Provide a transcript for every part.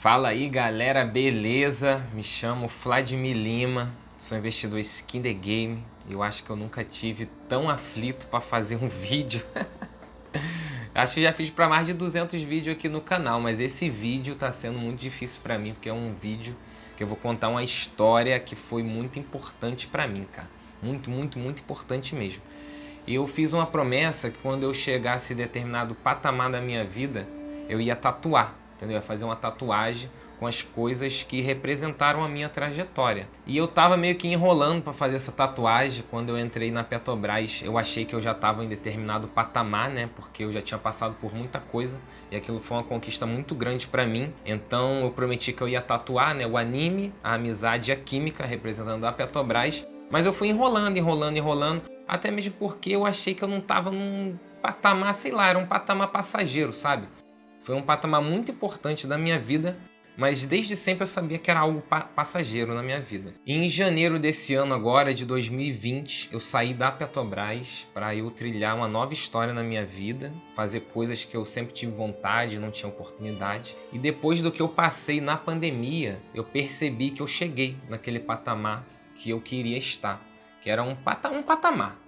Fala aí galera, beleza? Me chamo Vladimir Lima, sou investidor Skin the Game e eu acho que eu nunca tive tão aflito para fazer um vídeo. Acho que já fiz para mais de 200 vídeos aqui no canal, mas esse vídeo tá sendo muito difícil para mim porque é um vídeo que eu vou contar uma história que foi muito importante para mim, cara. Muito importante mesmo. E eu fiz uma promessa que quando eu chegasse a determinado patamar da minha vida, eu ia tatuar, entendeu? Eu ia fazer uma tatuagem com as coisas que representaram a minha trajetória. E eu tava meio que enrolando para fazer essa tatuagem. Quando eu entrei na Petrobras, eu achei que eu já tava em determinado patamar, né? Porque eu já tinha passado por muita coisa e aquilo foi uma conquista muito grande para mim. Então eu prometi que eu ia tatuar, né, o anime, a amizade e a química representando a Petrobras. Mas eu fui enrolando, até mesmo porque eu achei que eu não tava num patamar, sei lá, era um patamar passageiro, sabe? Foi um patamar muito importante da minha vida, mas desde sempre eu sabia que era algo passageiro na minha vida. E em janeiro desse ano agora, de 2020, eu saí da Petrobras para eu trilhar uma nova história na minha vida, fazer coisas que eu sempre tive vontade e não tinha oportunidade. E depois do que eu passei na pandemia, eu percebi que eu cheguei naquele patamar que eu queria estar, que era um patamar,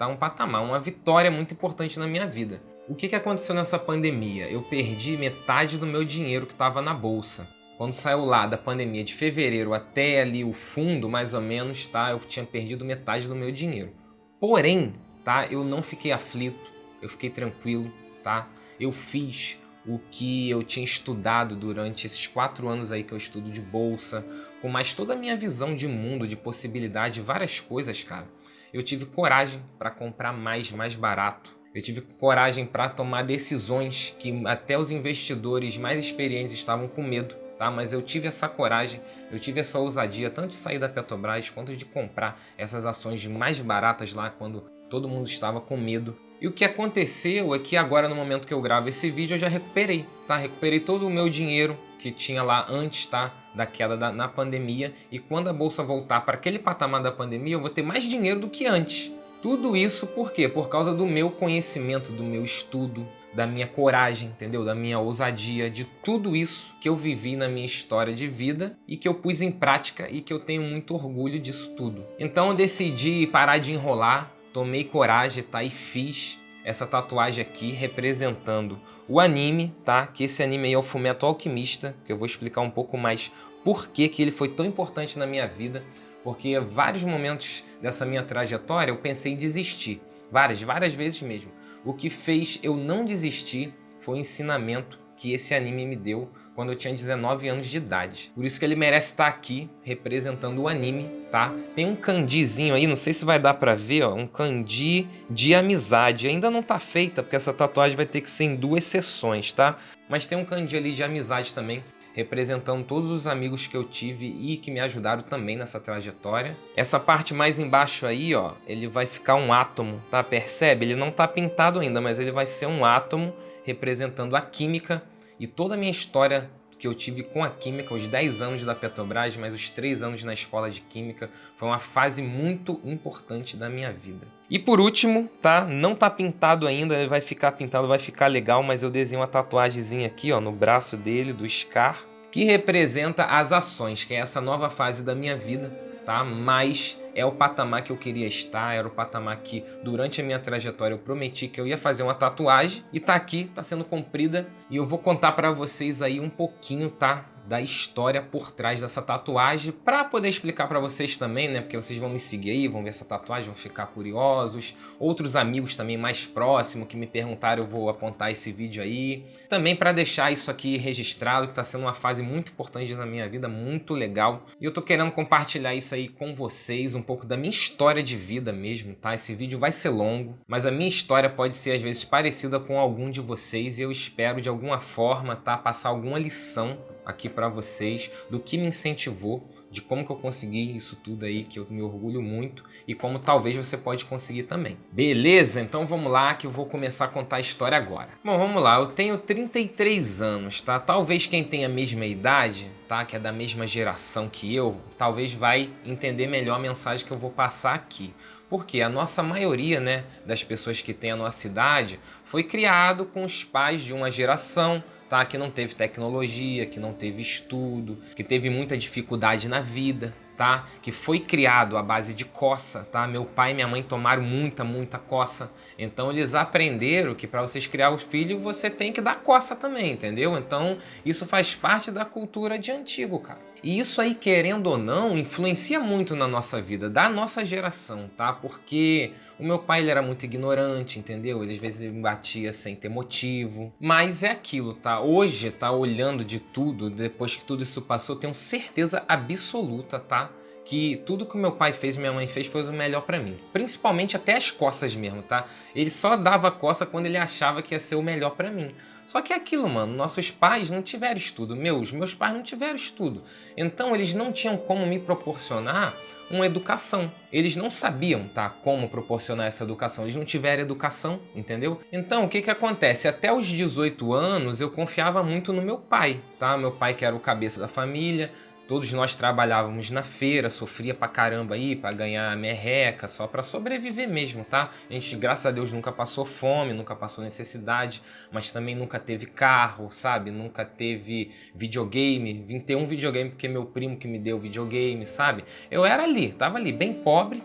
uma vitória muito importante na minha vida. O que aconteceu nessa pandemia? Eu perdi metade do meu dinheiro que estava na bolsa. Quando saiu lá da pandemia de fevereiro até ali o fundo, mais ou menos, tá? Eu tinha perdido metade do meu dinheiro. Porém, tá? Eu não fiquei aflito, eu fiquei tranquilo, tá? Eu fiz o que eu tinha estudado durante esses 4 anos aí que eu estudo de bolsa, com mais toda a minha visão de mundo, de possibilidade, várias coisas, cara. Eu tive coragem para comprar mais barato. Eu tive coragem para tomar decisões que até os investidores mais experientes estavam com medo, tá? Mas eu tive essa coragem, eu tive essa ousadia, tanto de sair da Petrobras quanto de comprar essas ações mais baratas lá quando todo mundo estava com medo. E o que aconteceu é que agora, no momento que eu gravo esse vídeo, eu já recuperei, tá? Recuperei todo o meu dinheiro que tinha lá antes, tá? Da queda na pandemia. E quando a bolsa voltar para aquele patamar da pandemia, eu vou ter mais dinheiro do que antes. Tudo isso por quê? Por causa do meu conhecimento, do meu estudo, da minha coragem, entendeu? Da minha ousadia, de tudo isso que eu vivi na minha história de vida e que eu pus em prática e que eu tenho muito orgulho disso tudo. Então eu decidi parar de enrolar, tomei coragem, tá? E fiz essa tatuagem aqui representando o anime, tá? Que esse anime aí é o Fullmetal Alchemist, que eu vou explicar um pouco mais por que ele foi tão importante na minha vida. Porque vários momentos dessa minha trajetória eu pensei em desistir, várias vezes mesmo. O que fez eu não desistir foi o ensinamento que esse anime me deu quando eu tinha 19 anos de idade. Por isso que ele merece estar aqui representando o anime, tá? Tem um kanjizinho aí, não sei se vai dar pra ver, ó, um kanji de amizade. Ainda não tá feita, porque essa tatuagem vai ter que ser em 2 sessões, tá? Mas tem um kanji ali de amizade também, representando todos os amigos que eu tive e que me ajudaram também nessa trajetória. Essa parte mais embaixo aí, ó, ele vai ficar um átomo, tá? Percebe? Ele não tá pintado ainda, mas ele vai ser um átomo representando a química e toda a minha história que eu tive com a química, os 10 anos da Petrobras, mais os 3 anos na escola de química, foi uma fase muito importante da minha vida. E por último, tá? Não tá pintado ainda, ele vai ficar pintado, vai ficar legal, mas eu desenho uma tatuagemzinha aqui, ó, no braço dele, do Scar, que representa as ações, que é essa nova fase da minha vida, tá? Mas é o patamar que eu queria estar, era o patamar que durante a minha trajetória eu prometi que eu ia fazer uma tatuagem e tá aqui, tá sendo cumprida e eu vou contar pra vocês aí um pouquinho, tá? Da história por trás dessa tatuagem, para poder explicar para vocês também, né? Porque vocês vão me seguir aí, vão ver essa tatuagem, vão ficar curiosos. Outros amigos também mais próximos que me perguntaram, eu vou apontar esse vídeo aí. Também para deixar isso aqui registrado, que está sendo uma fase muito importante na minha vida, muito legal. E eu tô querendo compartilhar isso aí com vocês, um pouco da minha história de vida mesmo, tá? Esse vídeo vai ser longo, mas a minha história pode ser às vezes parecida com algum de vocês e eu espero de alguma forma, tá? Passar alguma lição aqui para vocês do que me incentivou, de como que eu consegui isso tudo aí, que eu me orgulho muito e como talvez você pode conseguir também. Beleza? Então vamos lá que eu vou começar a contar a história agora. Bom, vamos lá. Eu tenho 33 anos, tá? Talvez quem tenha a mesma idade, tá? Que é da mesma geração que eu, talvez vai entender melhor a mensagem que eu vou passar aqui. Porque a nossa maioria, né, das pessoas que tem a nossa idade foi criado com os pais de uma geração, tá? Que não teve tecnologia, que não teve estudo, que teve muita dificuldade na vida, tá? Que foi criado à base de coça, tá? Meu pai e minha mãe tomaram muita coça. Então eles aprenderam que para vocês criar os filhos, você tem que dar coça também, entendeu? Então isso faz parte da cultura de antigo, cara. E isso aí, querendo ou não, influencia muito na nossa vida, da nossa geração, tá? Porque o meu pai, ele era muito ignorante, entendeu? Ele às vezes ele me batia sem ter motivo. Mas é aquilo, tá? Hoje, tá, olhando de tudo, depois que tudo isso passou, tenho certeza absoluta, tá? Que tudo que o meu pai fez e minha mãe fez foi o melhor pra mim. Principalmente até as coças mesmo, tá? Ele só dava coça quando ele achava que ia ser o melhor pra mim. Só que é aquilo, mano, nossos pais não tiveram estudo. Meus pais não tiveram estudo. Então eles não tinham como me proporcionar uma educação. Eles não sabiam, tá, como proporcionar essa educação. Eles não tiveram educação, entendeu? Então o que que acontece? Até os 18 anos eu confiava muito no meu pai, tá? Meu pai que era o cabeça da família. Todos nós trabalhávamos na feira, sofria pra caramba aí, pra ganhar merreca, só pra sobreviver mesmo, tá? A gente, graças a Deus, nunca passou fome, nunca passou necessidade, mas também nunca teve carro, sabe? Nunca teve videogame. Vim ter um videogame porque meu primo que me deu videogame, sabe? Eu era ali, tava ali, bem pobre.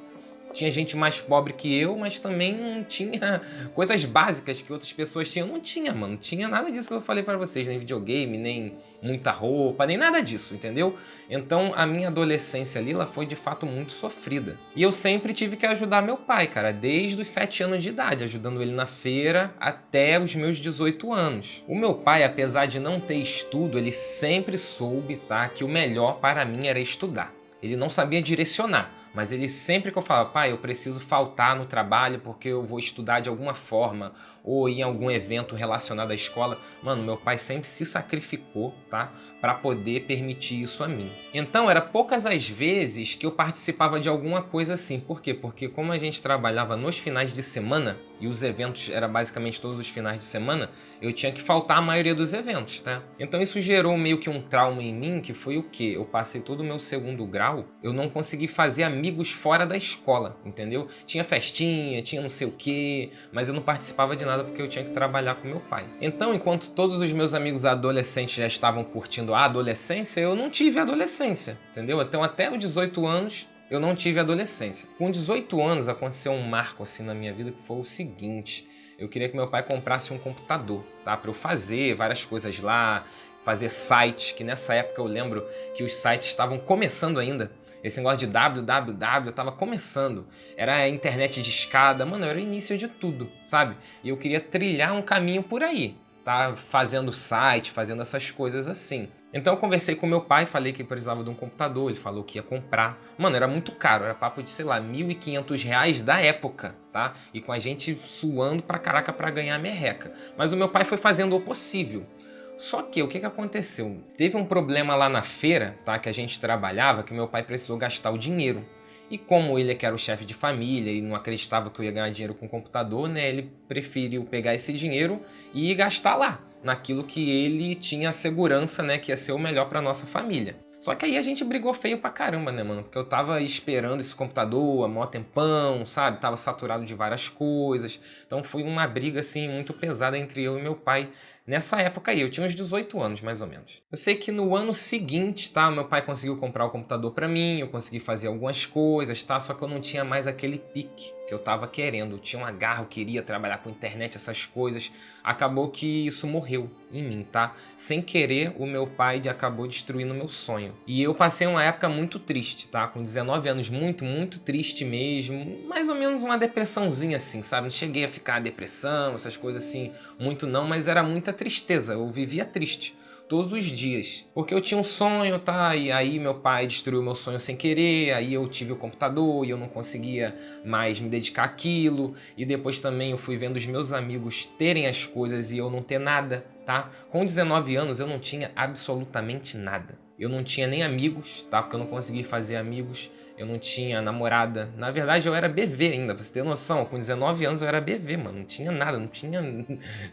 Tinha gente mais pobre que eu, mas também não tinha coisas básicas que outras pessoas tinham. Não tinha, mano. Não tinha nada disso que eu falei pra vocês. Nem videogame, nem muita roupa, nem nada disso, entendeu? Então a minha adolescência ali, ela foi de fato muito sofrida. E eu sempre tive que ajudar meu pai, cara. Desde os 7 anos de idade, ajudando ele na feira até os meus 18 anos. O meu pai, apesar de não ter estudo, ele sempre soube, tá, que o melhor para mim era estudar. Ele não sabia direcionar, mas ele sempre que eu falava, pai, eu preciso faltar no trabalho porque eu vou estudar de alguma forma ou em algum evento relacionado à escola, mano, meu pai sempre se sacrificou, tá, para poder permitir isso a mim. Então, era poucas as vezes que eu participava de alguma coisa assim. Por quê? Porque como a gente trabalhava nos finais de semana e os eventos eram basicamente todos os finais de semana, eu tinha que faltar a maioria dos eventos, tá? Então isso gerou meio que um trauma em mim, que foi o quê? Eu passei todo o meu segundo grau, eu não consegui fazer amigos fora da escola, entendeu? Tinha festinha, tinha não sei o quê, mas eu não participava de nada porque eu tinha que trabalhar com meu pai. Então, enquanto todos os meus amigos adolescentes já estavam curtindo a adolescência, eu não tive adolescência, entendeu? Então até os 18 anos eu não tive adolescência. Com 18 anos aconteceu um marco assim na minha vida que foi o seguinte: eu queria que meu pai comprasse um computador, tá? Para eu fazer várias coisas lá, fazer sites, que nessa época eu lembro que os sites estavam começando ainda. Esse negócio de www tava começando. Era a internet de escada, mano, era o início de tudo, sabe? E eu queria trilhar um caminho por aí, tá? Fazendo site, fazendo essas coisas assim. Então eu conversei com meu pai, falei que precisava de um computador, ele falou que ia comprar. Mano, era muito caro, era papo de, sei lá, R$ 1.500 da época, tá? E com a gente suando pra caraca pra ganhar merreca. Mas o meu pai foi fazendo o possível. Só que o que aconteceu? Teve um problema lá na feira, tá? Que a gente trabalhava, que meu pai precisou gastar o dinheiro. E como ele é que era o chefe de família e não acreditava que eu ia ganhar dinheiro com o computador, né? Ele preferiu pegar esse dinheiro e gastar lá, naquilo que ele tinha a segurança, né, que ia ser o melhor para nossa família. Só que aí a gente brigou feio pra caramba, né, mano? Porque eu tava esperando esse computador há mó tempão, sabe? Tava saturado de várias coisas. Então foi uma briga, assim, muito pesada entre eu e meu pai. Nessa época aí, eu tinha uns 18 anos, mais ou menos. Eu sei que no ano seguinte, tá? Meu pai conseguiu comprar o computador pra mim, eu consegui fazer algumas coisas, tá? Só que eu não tinha mais aquele pique que eu tava querendo. Eu tinha uma garra, eu queria trabalhar com internet, essas coisas. Acabou que isso morreu em mim, tá? Sem querer, o meu pai acabou destruindo o meu sonho. E eu passei uma época muito triste, tá? Com 19 anos, muito triste mesmo. Mais ou menos uma depressãozinha assim, sabe? Não cheguei a ficar depressão, essas coisas assim, muito não, mas era muita tristeza. Eu vivia triste todos os dias, porque eu tinha um sonho, tá? E aí meu pai destruiu meu sonho sem querer, aí eu tive o computador e eu não conseguia mais me dedicar àquilo, e depois também eu fui vendo os meus amigos terem as coisas e eu não ter nada, tá? Com 19 anos eu não tinha absolutamente nada. Eu não tinha nem amigos, tá? Porque eu não consegui fazer amigos. Eu não tinha namorada. Na verdade, eu era bebê ainda, pra você ter noção. Com 19 anos eu era bebê, mano. Não tinha nada, não tinha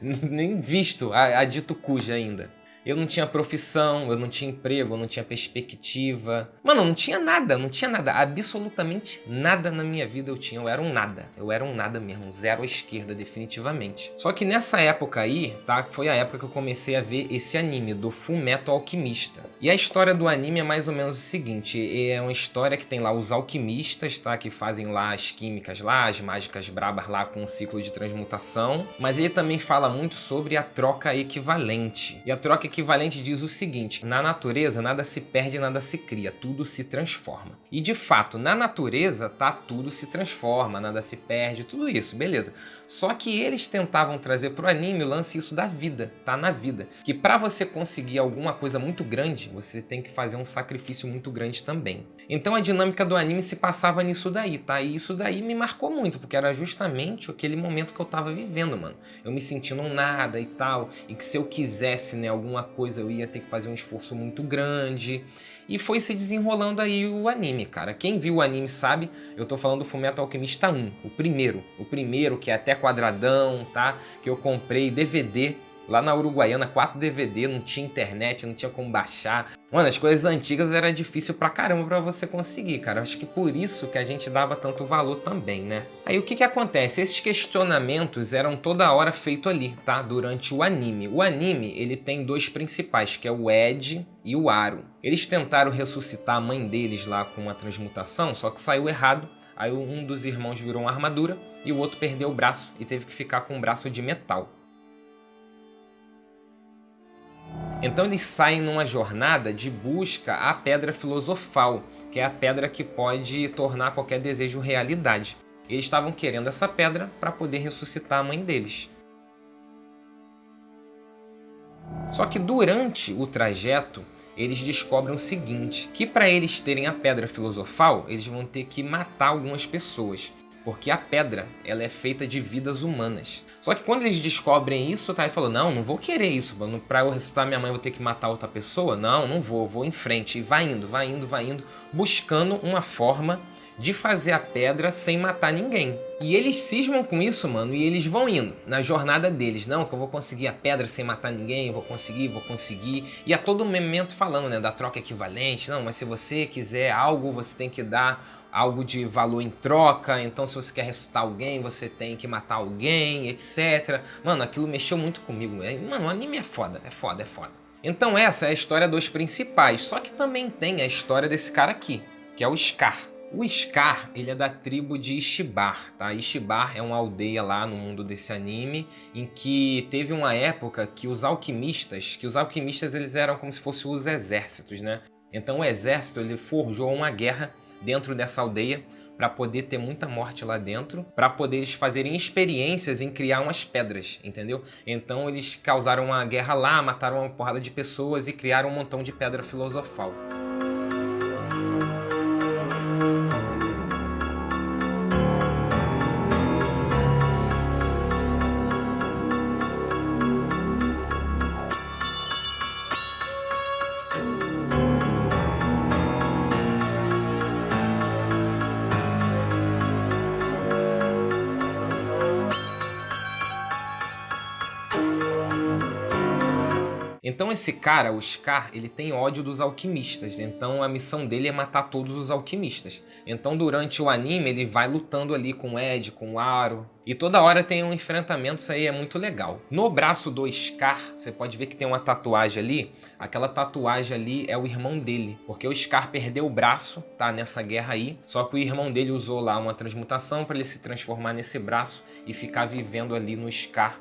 nem visto a dito cuja ainda. Eu não tinha profissão, eu não tinha emprego, eu não tinha perspectiva. Mano, não tinha nada, não tinha nada. Absolutamente nada na minha vida eu tinha. Eu era um nada. Eu era um nada mesmo. Zero à esquerda, definitivamente. Só que nessa época aí, tá? Foi a época que eu comecei a ver esse anime do Fullmetal Alquimista. E a história do anime é mais ou menos o seguinte. É uma história que tem lá os alquimistas, tá? Que fazem lá as químicas lá, as mágicas brabas lá com o ciclo de transmutação. Mas ele também fala muito sobre a troca equivalente. E a troca equivalente diz o seguinte: na natureza nada se perde, nada se cria, tudo se transforma. E de fato, na natureza, tá, tudo se transforma, nada se perde, tudo isso, beleza. Só que eles tentavam trazer pro anime o lance isso da vida, tá, na vida. Que pra você conseguir alguma coisa muito grande, você tem que fazer um sacrifício muito grande também. Então a dinâmica do anime se passava nisso daí, tá? E isso daí me marcou muito, porque era justamente aquele momento que eu tava vivendo, mano. Eu me sentindo um nada e tal, e que se eu quisesse, né, alguma coisa, eu ia ter que fazer um esforço muito grande. E foi se desenrolando aí o anime, cara. Quem viu o anime sabe, eu tô falando do Fullmetal Alquimista 1, o primeiro que é até quadradão, tá? Que eu comprei DVD lá na Uruguaiana, 4 DVD, não tinha internet, não tinha como baixar. Mano, as coisas antigas era difícil pra caramba pra você conseguir, cara. Acho que por isso que a gente dava tanto valor também, né? Aí o que que acontece? Esses questionamentos eram toda hora feitos ali, tá? Durante o anime. O anime, ele tem dois principais, que é o Ed e o Aro. Eles tentaram ressuscitar a mãe deles lá com uma transmutação, só que saiu errado. Aí um dos irmãos virou uma armadura e o outro perdeu o braço e teve que ficar com um braço de metal. Então eles saem numa jornada de busca à Pedra Filosofal, que é a pedra que pode tornar qualquer desejo realidade. Eles estavam querendo essa pedra para poder ressuscitar a mãe deles. Só que durante o trajeto, eles descobrem o seguinte, que para eles terem a Pedra Filosofal, eles vão ter que matar algumas pessoas. Porque a pedra, ela é feita de vidas humanas. Só que quando eles descobrem isso, tá, ele falou, não vou querer isso, mano. Pra eu ressuscitar minha mãe, eu vou ter que matar outra pessoa? Não vou em frente. E vai indo, buscando uma forma de fazer a pedra sem matar ninguém. E eles cismam com isso, mano, e eles vão indo na jornada deles. Não, que eu vou conseguir a pedra sem matar ninguém, eu vou conseguir. E a todo momento falando, né, da troca equivalente. Não, mas se você quiser algo, você tem que dar algo de valor em troca, então se você quer ressuscitar alguém, você tem que matar alguém, etc. Mano, aquilo mexeu muito comigo. Mano, o anime é foda. Então essa é a história dos principais, só que também tem a história desse cara aqui, que é o Scar. O Scar, ele é da tribo de Ishibar, tá? Ishibar é uma aldeia lá no mundo desse anime, em que teve uma época que os alquimistas eles eram como se fossem os exércitos, né? Então o exército, ele forjou uma guerra dentro dessa aldeia para poder ter muita morte lá dentro, para poder eles fazerem experiências em criar umas pedras, entendeu? Então eles causaram uma guerra lá, mataram uma porrada de pessoas e criaram um montão de pedra filosofal. Então esse cara, o Scar, ele tem ódio dos alquimistas, então a missão dele é matar todos os alquimistas. Então durante o anime ele vai lutando ali com o Ed, com o Aro, e toda hora tem um enfrentamento, isso aí é muito legal. No braço do Scar, você pode ver que tem uma tatuagem ali, aquela tatuagem ali é o irmão dele, porque o Scar perdeu o braço, tá, nessa guerra aí, só que o irmão dele usou lá uma transmutação para ele se transformar nesse braço e ficar vivendo ali no Scar,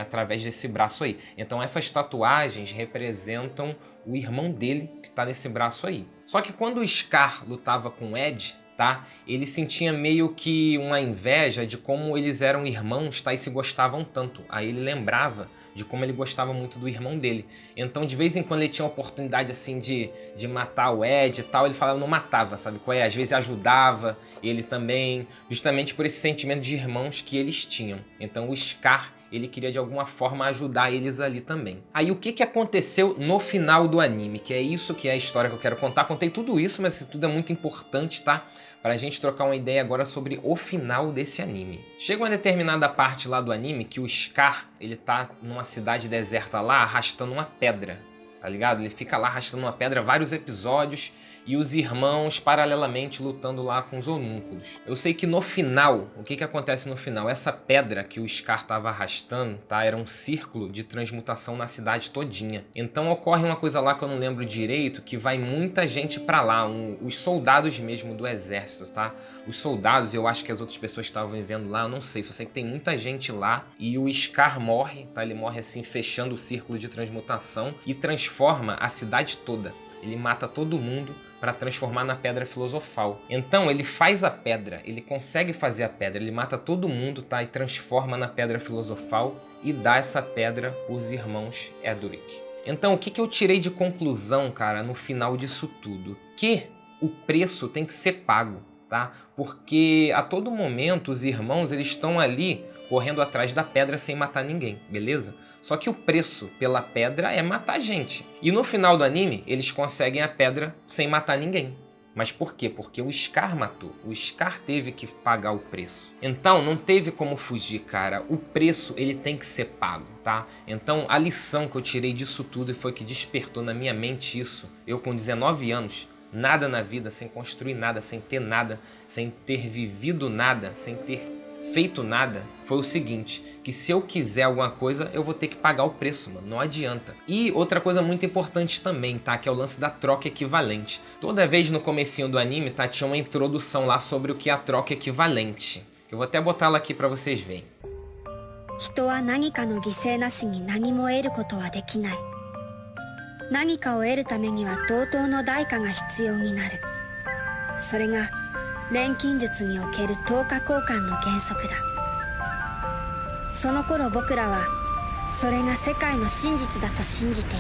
através desse braço aí. Então essas tatuagens representam o irmão dele que tá nesse braço aí. Só que quando o Scar lutava com o Ed, tá, ele sentia meio que uma inveja de como eles eram irmãos, tá, e se gostavam tanto. Aí ele lembrava de como ele gostava muito do irmão dele. Então de vez em quando ele tinha a oportunidade assim de matar o Ed e tal, ele falava, não matava, sabe qual é? Às vezes ajudava ele também, justamente por esse sentimento de irmãos que eles tinham. Então o Scar, ele queria de alguma forma ajudar eles ali também. Aí o que aconteceu no final do anime, que é isso que é a história que eu quero contar. Contei tudo isso, mas isso tudo é muito importante, tá? Pra gente trocar uma ideia agora sobre o final desse anime. Chega uma determinada parte lá do anime que o Scar, ele tá numa cidade deserta lá arrastando uma pedra, tá ligado? Ele fica lá arrastando uma pedra vários episódios e os irmãos paralelamente lutando lá com os homúnculos. Eu sei que no final, o que acontece no final? Essa pedra que o Scar tava arrastando, tá? Era um círculo de transmutação na cidade todinha. Então ocorre uma coisa lá que eu não lembro direito, que vai muita gente pra lá, os soldados mesmo do exército, tá? Os soldados, eu acho que as outras pessoas que estavam vivendo lá, eu não sei, só sei que tem muita gente lá e o Scar morre, tá? Ele morre assim, fechando o círculo de transmutação e transforma a cidade toda. Ele mata todo mundo para transformar na pedra filosofal. Então ele faz a pedra, ele consegue fazer a pedra, ele mata todo mundo, tá? E transforma na pedra filosofal e dá essa pedra aos irmãos Edric. Então o que eu tirei de conclusão, cara, no final disso tudo? Que o preço tem que ser pago, tá? Porque a todo momento os irmãos eles estão ali correndo atrás da pedra sem matar ninguém, beleza? Só que o preço pela pedra é matar gente. E no final do anime, eles conseguem a pedra sem matar ninguém. Mas por quê? Porque o Scar matou. O Scar teve que pagar o preço. Então não teve como fugir, cara. O preço ele tem que ser pago, tá? Então a lição que eu tirei disso tudo e foi que despertou na minha mente isso, eu com 19 anos, nada na vida, sem construir nada, sem ter nada, sem ter vivido nada, sem ter feito nada, foi o seguinte, que se eu quiser alguma coisa, eu vou ter que pagar o preço, mano, não adianta. E outra coisa muito importante também, tá, que é o lance da troca equivalente. Toda vez no comecinho do anime, tá, tinha uma introdução lá sobre o que é a troca equivalente. Eu vou até botar ela aqui pra vocês verem. 人は何かの犠牲なしに何も得ることはできない。何かを得るためには同等の代価が必要になる。それが錬金術における等価交換の原則だ。その頃僕らはそれが世界の真実だと信じてい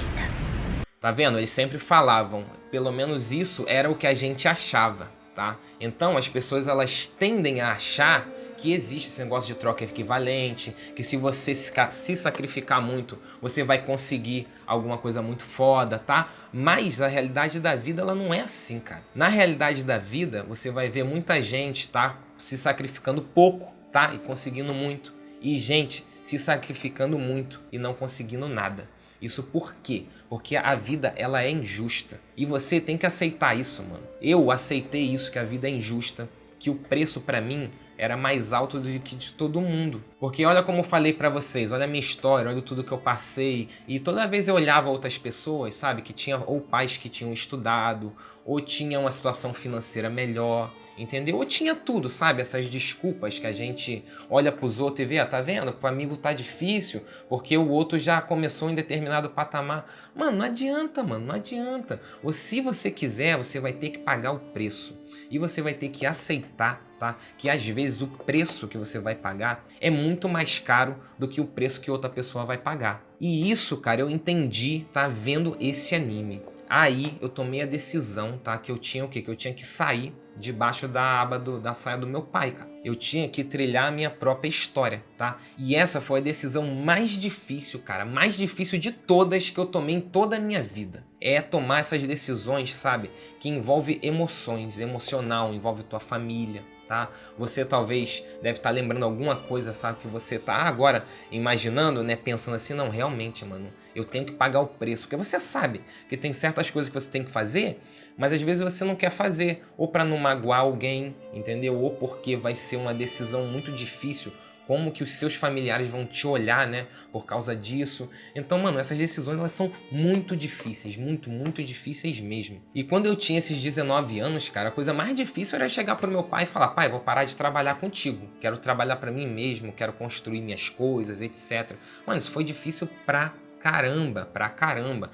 た。 Tá vendo? Eles sempre falavam, pelo menos isso era o que a gente achava, tá? Então as pessoas elas tendem a achar que existe esse negócio de troca equivalente, que se você se sacrificar muito, você vai conseguir alguma coisa muito foda, tá? Mas a realidade da vida, ela não é assim, cara. Na realidade da vida, você vai ver muita gente, tá? Se sacrificando pouco, tá? E conseguindo muito. E gente se sacrificando muito e não conseguindo nada. Isso por quê? Porque a vida, ela é injusta. E você tem que aceitar isso, mano. Eu aceitei isso, que a vida é injusta, que o preço pra mim era mais alto do que de todo mundo. Porque olha como eu falei pra vocês, olha a minha história, olha tudo que eu passei. E toda vez eu olhava outras pessoas, sabe, que tinham ou pais que tinham estudado, ou tinham uma situação financeira melhor, entendeu? Ou tinha tudo, sabe, essas desculpas que a gente olha pros outros e vê, tá vendo? O amigo tá difícil, porque o outro já começou em determinado patamar. Mano, não adianta, mano, não adianta. Ou se você quiser, você vai ter que pagar o preço. E você vai ter que aceitar, tá? Que às vezes o preço que você vai pagar é muito mais caro do que o preço que outra pessoa vai pagar. E isso, cara, eu entendi, tá? Vendo esse anime. Aí eu tomei a decisão, tá? Que eu tinha o quê? Que eu tinha que sair debaixo da aba da saia do meu pai, cara. Eu tinha que trilhar a minha própria história, tá? E essa foi a decisão mais difícil, cara. Mais difícil de todas que eu tomei em toda a minha vida. É tomar essas decisões, sabe? Que envolve emoções, emocional, envolve tua família, tá? Você talvez deve estar lembrando alguma coisa, sabe? Que você tá agora imaginando, né? Pensando assim, não, realmente, mano, eu tenho que pagar o preço. Porque você sabe que tem certas coisas que você tem que fazer, mas às vezes você não quer fazer. Ou para não magoar alguém, entendeu? Ou porque vai ser uma decisão muito difícil. Como que os seus familiares vão te olhar, né? Por causa disso. Então, mano, essas decisões, elas são muito difíceis. Muito, muito difíceis mesmo. E quando eu tinha esses 19 anos, cara, a coisa mais difícil era chegar pro meu pai e falar: pai, vou parar de trabalhar contigo. Quero trabalhar pra mim mesmo, quero construir minhas coisas, etc. Mano, isso foi difícil pra caramba.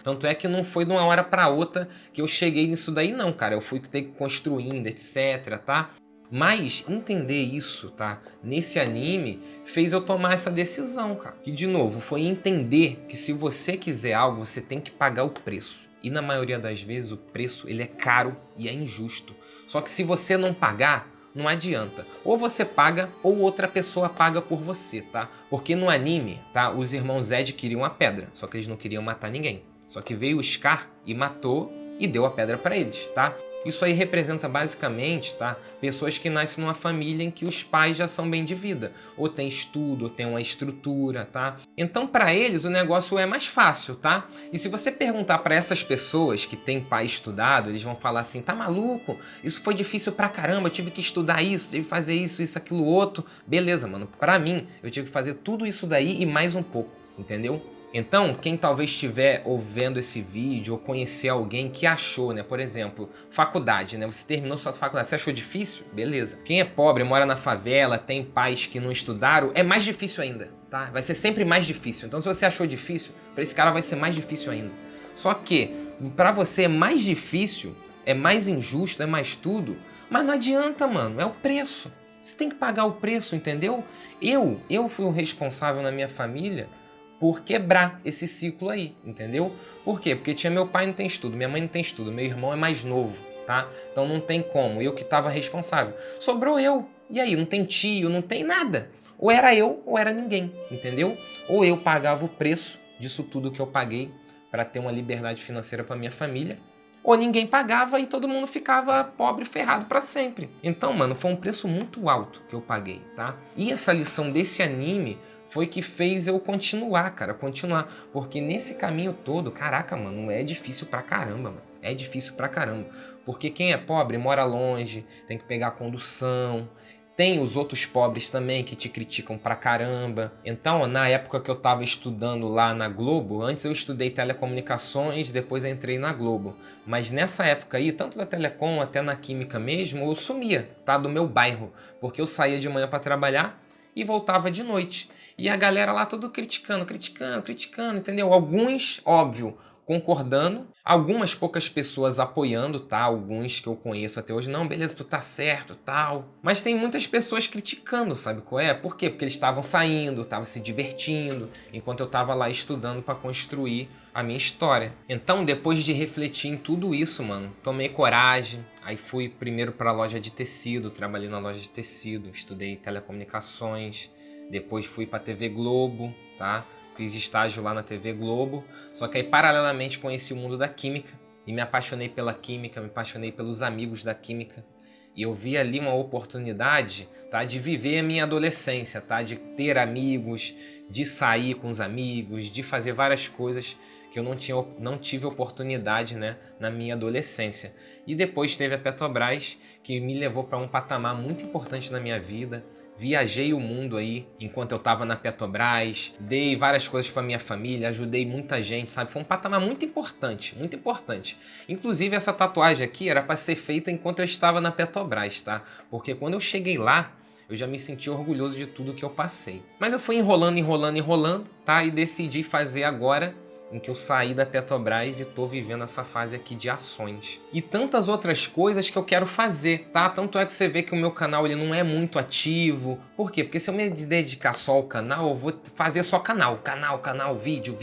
Tanto é que não foi de uma hora pra outra que eu cheguei nisso daí, não, cara. Eu fui ter que construindo, etc, tá? Mas entender isso, tá? Nesse anime, fez eu tomar essa decisão, cara. Que, de novo, foi entender que se você quiser algo, você tem que pagar o preço. E na maioria das vezes, o preço, ele é caro e é injusto. Só que se você não pagar, não adianta. Ou você paga ou outra pessoa paga por você, tá? Porque no anime, tá, os irmãos Zed queriam a pedra, só que eles não queriam matar ninguém. Só que veio o Scar e matou e deu a pedra pra eles, tá? Isso aí representa basicamente, tá, pessoas que nascem numa família em que os pais já são bem de vida, ou tem estudo, ou tem uma estrutura, tá? Então para eles o negócio é mais fácil, tá? E se você perguntar para essas pessoas que têm pai estudado, eles vão falar assim: tá maluco? Isso foi difícil pra caramba, eu tive que estudar isso, tive que fazer isso, aquilo, outro. Beleza, mano, pra mim eu tive que fazer tudo isso daí e mais um pouco, entendeu? Então, quem talvez estiver ouvindo esse vídeo ou conhecer alguém que achou, né? Por exemplo, faculdade, né? Você terminou sua faculdade, você achou difícil? Beleza. Quem é pobre, mora na favela, tem pais que não estudaram, é mais difícil ainda, tá? Vai ser sempre mais difícil. Então, se você achou difícil, para esse cara vai ser mais difícil ainda. Só que, para você é mais difícil, é mais injusto, é mais tudo, mas não adianta, mano, é o preço. Você tem que pagar o preço, entendeu? Eu fui o responsável na minha família por quebrar esse ciclo aí, entendeu? Por quê? Porque tinha meu pai não tem estudo, minha mãe não tem estudo, meu irmão é mais novo, tá? Então não tem como, eu que estava responsável. Sobrou eu, e aí? Não tem tio, não tem nada. Ou era eu, ou era ninguém, entendeu? Ou eu pagava o preço disso tudo que eu paguei para ter uma liberdade financeira para minha família, ou ninguém pagava e todo mundo ficava pobre, ferrado para sempre. Então, mano, foi um preço muito alto que eu paguei, tá? E essa lição desse anime foi que fez eu continuar, cara, porque nesse caminho todo, caraca, mano, é difícil pra caramba, mano. É difícil pra caramba, porque quem é pobre mora longe, tem que pegar condução, tem os outros pobres também que te criticam pra caramba. Então, na época que eu tava estudando lá na Globo, antes eu estudei telecomunicações, depois eu entrei na Globo. Mas nessa época aí, tanto da telecom até na química mesmo, eu sumia, tá, do meu bairro, porque eu saía de manhã pra trabalhar e voltava de noite. E a galera lá tudo criticando, entendeu? Alguns, óbvio, concordando, algumas poucas pessoas apoiando, tá? Alguns que eu conheço até hoje, não, beleza, tu tá certo, tal. Mas tem muitas pessoas criticando, sabe qual é? Por quê? Porque eles estavam saindo, estavam se divertindo, enquanto eu tava lá estudando para construir a minha história. Então, depois de refletir em tudo isso, mano, tomei coragem. Aí fui primeiro para a loja de tecido, trabalhei na loja de tecido, estudei telecomunicações. Depois fui para a TV Globo, tá? Fiz estágio lá na TV Globo. Só que aí, paralelamente, conheci o mundo da química. E me apaixonei pela química, me apaixonei pelos amigos da química. E eu vi ali uma oportunidade, tá? De viver a minha adolescência, tá? De ter amigos, de sair com os amigos, de fazer várias coisas que eu não tive oportunidade, né, na minha adolescência. E depois teve a Petrobras, que me levou para um patamar muito importante na minha vida. Viajei o mundo aí enquanto eu tava na Petrobras, dei várias coisas pra minha família, ajudei muita gente, sabe? Foi um patamar muito importante, muito importante. Inclusive essa tatuagem aqui era pra ser feita enquanto eu estava na Petrobras, tá? Porque quando eu cheguei lá, eu já me senti orgulhoso de tudo que eu passei. Mas eu fui enrolando, tá? E decidi fazer agora, em que eu saí da Petrobras e tô vivendo essa fase aqui de ações. E tantas outras coisas que eu quero fazer, tá? Tanto é que você vê que o meu canal ele não é muito ativo. Por quê? Porque se eu me dedicar só ao canal, eu vou fazer só canal, vídeo,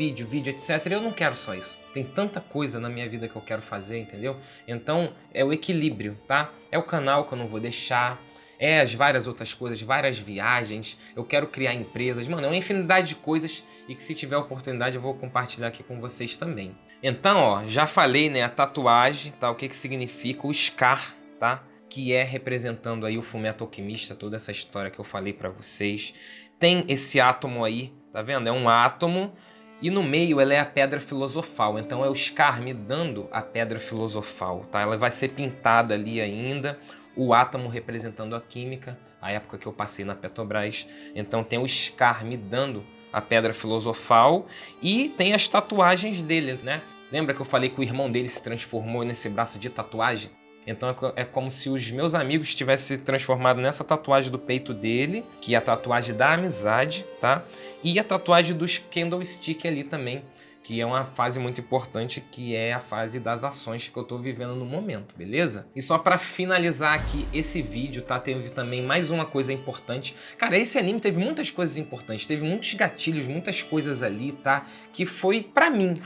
etc. Eu não quero só isso. Tem tanta coisa na minha vida que eu quero fazer, entendeu? Então, é o equilíbrio, tá? É o canal que eu não vou deixar. É as várias outras coisas, várias viagens, eu quero criar empresas, mano, é uma infinidade de coisas e que se tiver oportunidade eu vou compartilhar aqui com vocês também. Então, ó, já falei, né, a tatuagem, tá, o que significa, o Scar, tá, que é representando aí o Fullmetal Alquimista, toda essa história que eu falei pra vocês. Tem esse átomo aí, tá vendo? É um átomo e no meio ela é a pedra filosofal, então é o Scar me dando a pedra filosofal, tá? Ela vai ser pintada ali ainda. O átomo representando a química, a época que eu passei na Petrobras. Então tem o Scar me dando a pedra filosofal e tem as tatuagens dele, né? Lembra que eu falei que o irmão dele se transformou nesse braço de tatuagem? Então é como se os meus amigos tivessem se transformado nessa tatuagem do peito dele, que é a tatuagem da amizade, tá? E a tatuagem dos candlestick ali também, que é uma fase muito importante, que é a fase das ações que eu tô vivendo no momento, beleza? E só pra finalizar aqui esse vídeo, tá? Teve também mais uma coisa importante. Cara, esse anime teve muitas coisas importantes, teve muitos gatilhos, muitas coisas ali, tá? Que foi pra mim,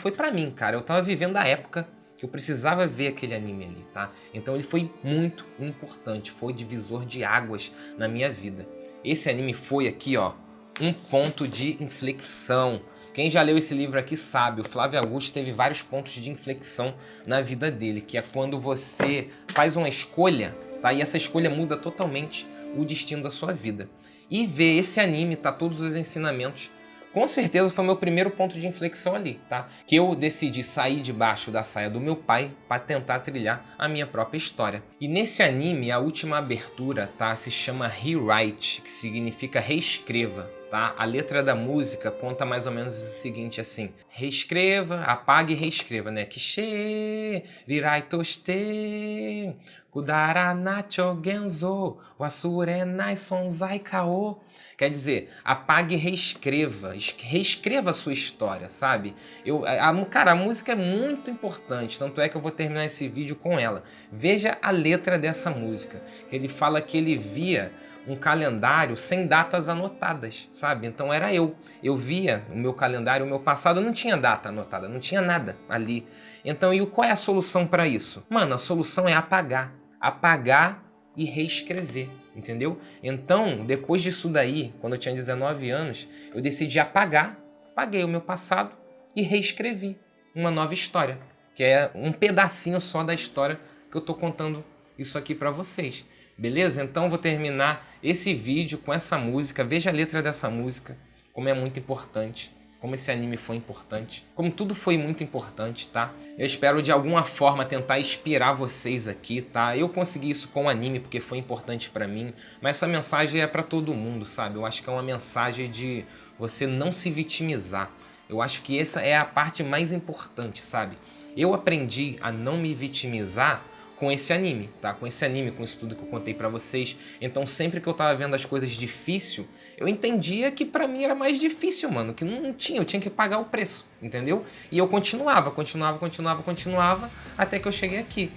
cara. Eu tava vivendo a época que eu precisava ver aquele anime ali, tá? Então ele foi muito importante, foi divisor de águas na minha vida. Esse anime foi aqui, ó, um ponto de inflexão. Quem já leu esse livro aqui sabe, o Flávio Augusto teve vários pontos de inflexão na vida dele, que é quando você faz uma escolha, tá? E essa escolha muda totalmente o destino da sua vida. E ver esse anime, tá? Todos os ensinamentos, com certeza foi meu primeiro ponto de inflexão ali, tá? Que eu decidi sair debaixo da saia do meu pai para tentar trilhar a minha própria história. E nesse anime, a última abertura, tá? Se chama Rewrite, que significa reescreva. Tá? A letra da música conta mais ou menos o seguinte, assim: reescreva, apague e reescreva, né? Kishe, rirai toshite, kudara nacho genzo, wasure nai sonzai kao. Quer dizer, apague e reescreva, reescreva a sua história, sabe? Cara, a música é muito importante, tanto é que eu vou terminar esse vídeo com ela. Veja a letra dessa música, que ele fala que ele via um calendário sem datas anotadas, sabe? Então era eu via o meu calendário, o meu passado não tinha data anotada, não tinha nada ali. Então, e qual é a solução para isso? Mano, a solução é apagar e reescrever, entendeu? Então, depois disso daí, quando eu tinha 19 anos, eu decidi apaguei o meu passado e reescrevi uma nova história, que é um pedacinho só da história que eu tô contando isso aqui para vocês. Beleza? Então vou terminar esse vídeo com essa música. Veja a letra dessa música, como é muito importante, como esse anime foi importante, como tudo foi muito importante, tá? Eu espero de alguma forma tentar inspirar vocês aqui, tá? Eu consegui isso com o anime porque foi importante pra mim, mas essa mensagem é pra todo mundo, sabe? Eu acho que é uma mensagem de você não se vitimizar. Eu acho que essa é a parte mais importante, sabe? Eu aprendi a não me vitimizar com esse anime, tá? Com esse anime, com isso tudo que eu contei pra vocês. Então sempre que eu tava vendo as coisas difíceis, eu entendia que pra mim era mais difícil, mano. Que não tinha, eu tinha que pagar o preço, entendeu? E eu continuava, até que eu cheguei aqui.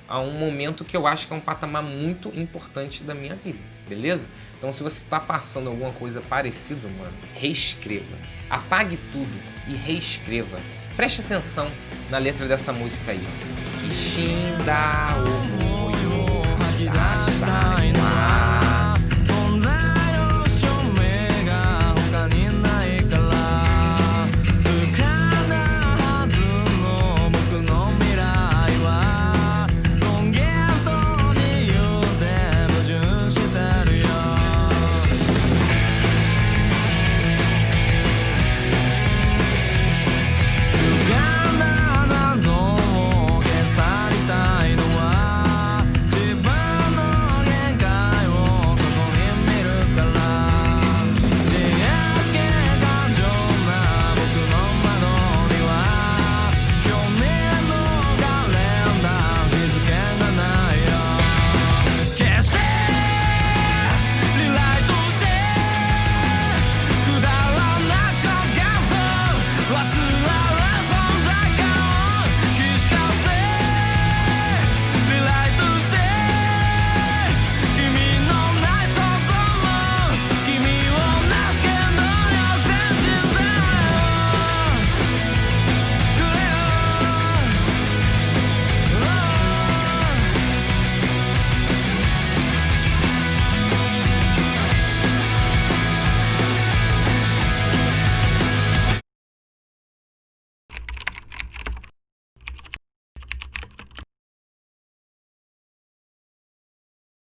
A um momento que eu acho que é um patamar muito importante da minha vida, beleza? Então se você tá passando alguma coisa parecida, mano, reescreva. Apague tudo e reescreva. Preste atenção na letra dessa música aí. Kishin Dao.